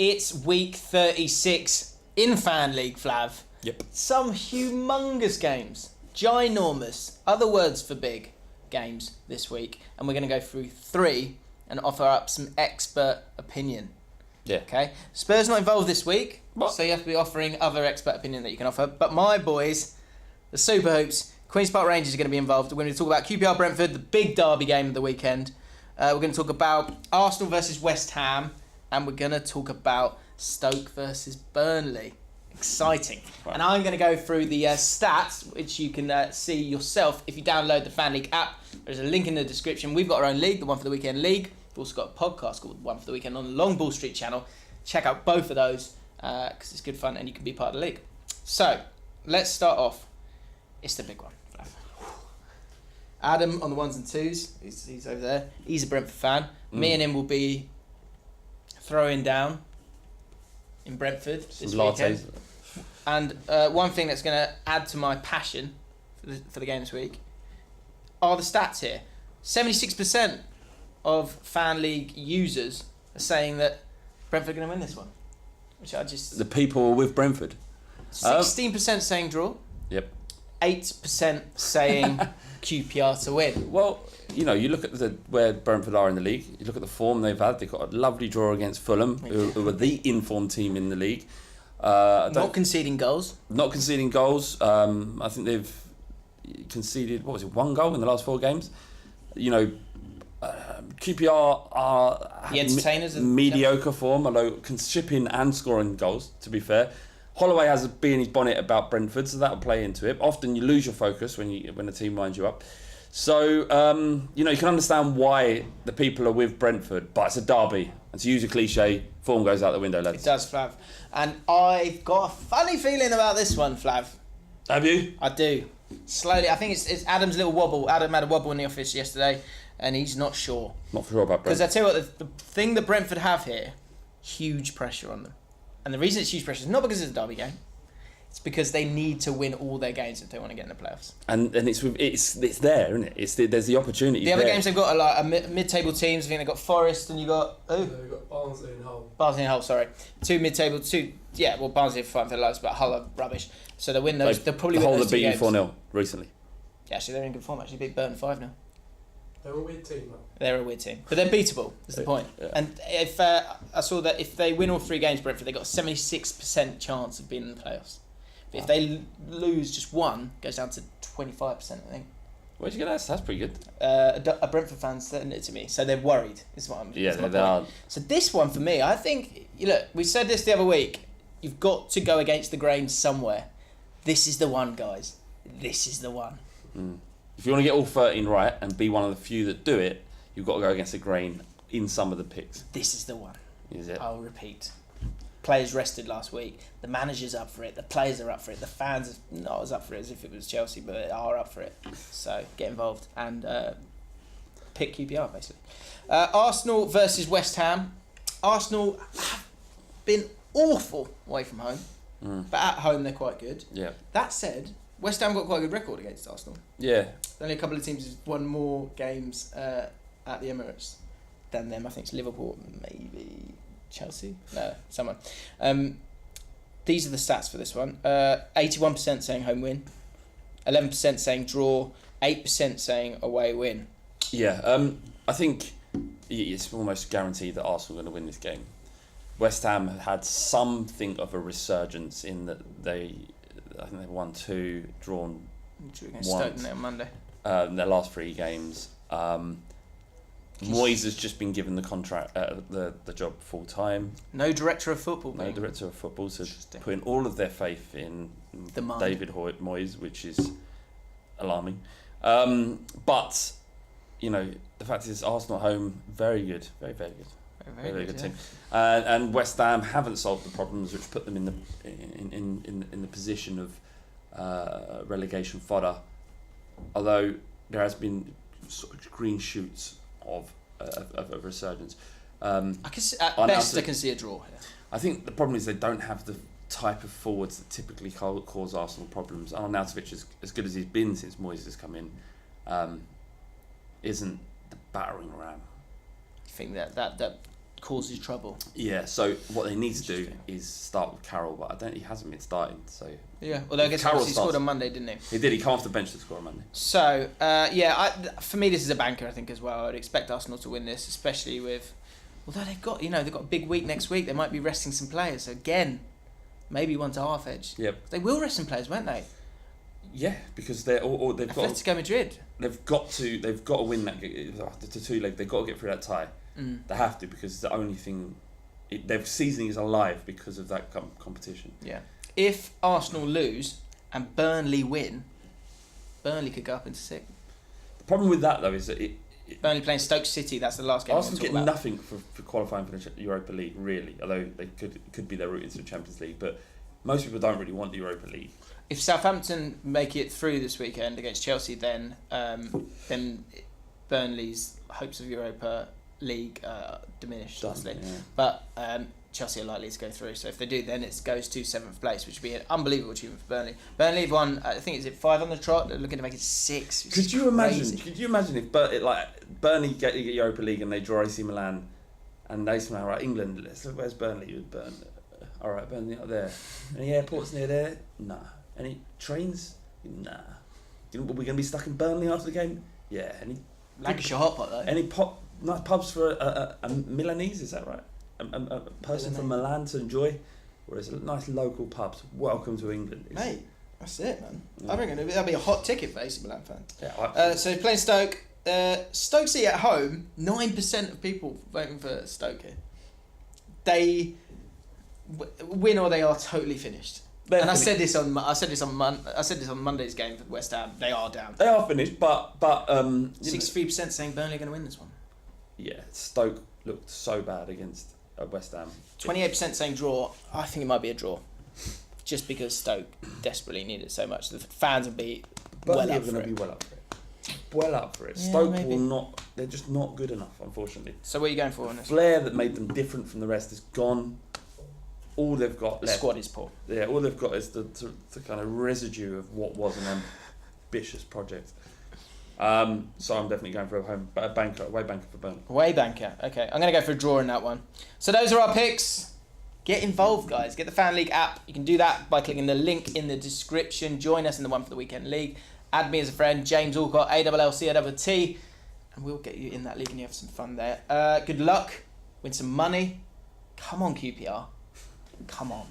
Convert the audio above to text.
It's week 36 in Fan League, Flav. Yep. Some humongous games. Ginormous. Other words for big games this week. And we're going to go through 3 and offer up some expert opinion. Yeah. Okay. Spurs not involved this week. What? So you have to be offering other expert opinion that you can offer. But my boys, the Super Hoops, Queen's Park Rangers are going to be involved. We're going to talk about QPR Brentford, the big derby game of the weekend. We're going to talk about Arsenal versus West Ham. And we're going to talk about Stoke versus Burnley. Exciting. Right. And I'm going to go through the stats, which you can see yourself if you download the Fan League app. There's a link in the description. We've got our own league, the One for the Weekend League. We've also got a podcast called One for the Weekend on the Long Ball Street channel. Check out both of those because it's good fun and you can be part of the league. So, let's start off. It's the big one. Adam on the ones and twos. He's over there. He's a Brentford fan. Me and him will be throwing down in Brentford this weekend. And one thing that's going to add to my passion for the game this week are the stats here. 76% of Fan League users are saying that Brentford are going to win this one. Which I just... The people with Brentford. 16% saying draw. Yep. 8% saying QPR to win. Well, you know, you look at where Brentford are in the league. You look at the form they've had. They've got a lovely draw against Fulham, who are the informed team in the league. Not conceding goals. Not conceding goals. I think they've conceded, 1 goal in the last 4 games. You know, QPR are the entertainers mediocre form, although can chip in and scoring goals, to be fair. Holloway has a bee in his bonnet about Brentford, so that'll play into it. Often you lose your focus when a team winds you up. So, you know, you can understand why the people are with Brentford, but it's a derby. And to use a cliche, form goes out the window, lads. It does, Flav. And I've got a funny feeling about this one, Flav. Have you? I do. Slowly. I think it's Adam's little wobble. Adam had a wobble in the office yesterday, and he's not sure. Not sure about Brentford. Because I tell you what, the thing that Brentford have here, huge pressure on them. And the reason it's huge pressure is not because it's a derby game. It's because they need to win all their games if they want to get in the playoffs. And it's there, isn't it? There's the opportunity. The other games they've got are like mid-table teams. I think they've got Forest and you got They've got Barnsley and Hull. Barnsley and Hull, sorry. 2 mid-table, 2. Yeah, well, Barnsley are fighting for their lives, but Hull are rubbish. So they'll win those. They'll probably win those 2 games. Hull that beat you 4-0 recently. Yeah, actually they're in good form. Actually beat Burton 5-0. They're a weird team, though. They're a weird team, but they're beatable. Is the point. Yeah. And if I saw that if they win all 3 games, Brentford, they got a 76% chance of being in the playoffs. But if they lose just 1, it goes down to 25%, I think. Where'd you get that? That's pretty good. A Brentford fan sent it to me, so they're worried. Is what I'm. Yeah, they are. So this one for me, I think. Look, we said this the other week. You've got to go against the grain somewhere. This is the one, guys. This is the one. If you want to get all 13 right and be one of the few that do it, you've got to go against the grain in some of the picks. This is the one. Is it? I'll repeat. Players rested last week. The manager's up for it. The players are up for it. The fans are not as up for it as if it was Chelsea, but they are up for it. So get involved and pick QPR, basically. Arsenal versus West Ham. Arsenal have been awful away from home, but at home they're quite good. Yeah. That said, West Ham got quite a good record against Arsenal. Yeah. Only a couple of teams have won more games at the Emirates than them. I think it's Liverpool, maybe Chelsea. No, someone. These are the stats for this one. 81% saying home win, 11% saying draw, 8% saying away win. Yeah. I think it's almost guaranteed that Arsenal are going to win this game. West Ham had something of a resurgence in that I think they've won 2, drawn against once. Stoke on Monday. Their last 3 games. Moyes has just been given the contract, the job full time. No director of football. No director of football, so putting all of their faith in David Moyes, which is alarming. But you know, the fact is, Arsenal at home, very good, very good. Very good team, and West Ham haven't solved the problems which put them in the position of relegation fodder. Although there has been sort of green shoots of resurgence. I can see a draw here. I think the problem is they don't have the type of forwards that typically cause Arsenal problems. Arnautovic, as good as he's been since Moyes has come in, isn't the battering ram. I think that causes trouble. Yeah, so what they need to do is start with Carroll, but he hasn't been starting, so... Yeah, although I guess he scored on Monday, didn't he? He did, he came off the bench to score on Monday. So, for me this is a banker, I think, as well. I'd expect Arsenal to win this, especially with... Although they've got a big week next week, they might be resting some players. So again, maybe one to half edge. Yep. They will rest some players, won't they? Yeah, because they've got Atletico Madrid. They've got to win that the 2 leg. They've got to get through that tie. They have to, because it's the only thing. Their seasoning is alive because of that competition. Yeah. If Arsenal lose and Burnley win, Burnley could go up into 6th. The problem with that though is that Burnley playing Stoke City. That's the last game. Arsenal get nothing for qualifying for the Europa League, really. Although they could be their route into the Champions League, but most people don't really want the Europa League. If Southampton make it through this weekend against Chelsea, then Burnley's hopes of Europa League diminished, obviously. Yeah. But Chelsea are likely to go through. So if they do, then it goes to 7th place, which would be an unbelievable achievement for Burnley. Burnley have won, I think, is it 5 on the trot? They're looking to make it 6. Could you imagine if Burnley get Europa League and they draw AC Milan, and AC Milan, right, England, where's Burnley? All right, Burnley up there. Any airports near there? Nah. Any trains? Nah. Are we going to be stuck in Burnley after the game? Yeah. Any Lancashire hot pot though. Any nice pubs for a Milanese? Is that right? A person from Milan to enjoy, or is it nice local pubs? Welcome to England. Mate, that's it, man. Yeah. I reckon that'd be a hot ticket for AC Milan fans. Yeah. So playing Stoke. Stoke City at home. 9% of people voting for Stoke here. They win or they are totally finished. I said this on Monday's game for West Ham. They are down. They are finished, but 63% saying Burnley are going to win this one. Yeah, Stoke looked so bad against West Ham. 28% saying draw. I think it might be a draw, just because Stoke desperately need it so much. The fans will be well up for it. Well up for it. Yeah, Stoke maybe. will not. They're just not good enough, unfortunately. So what are you going for on this? Flair that made them different from the rest is gone. All they've got left. The squad is poor. Yeah, all they've got is the kind of residue of what was an ambitious project. So I'm definitely going for away banker for Burnley. Away banker. Okay, I'm going to go for a draw in that one. So those are our picks. Get involved, guys. Get the Fan League app. You can do that by clicking the link in the description. Join us in the One for the Weekend League. Add me as a friend, James Alcott, ALLCAWT, and we'll get you in that league and you have some fun there. Good luck. Win some money. Come on, QPR. Come on.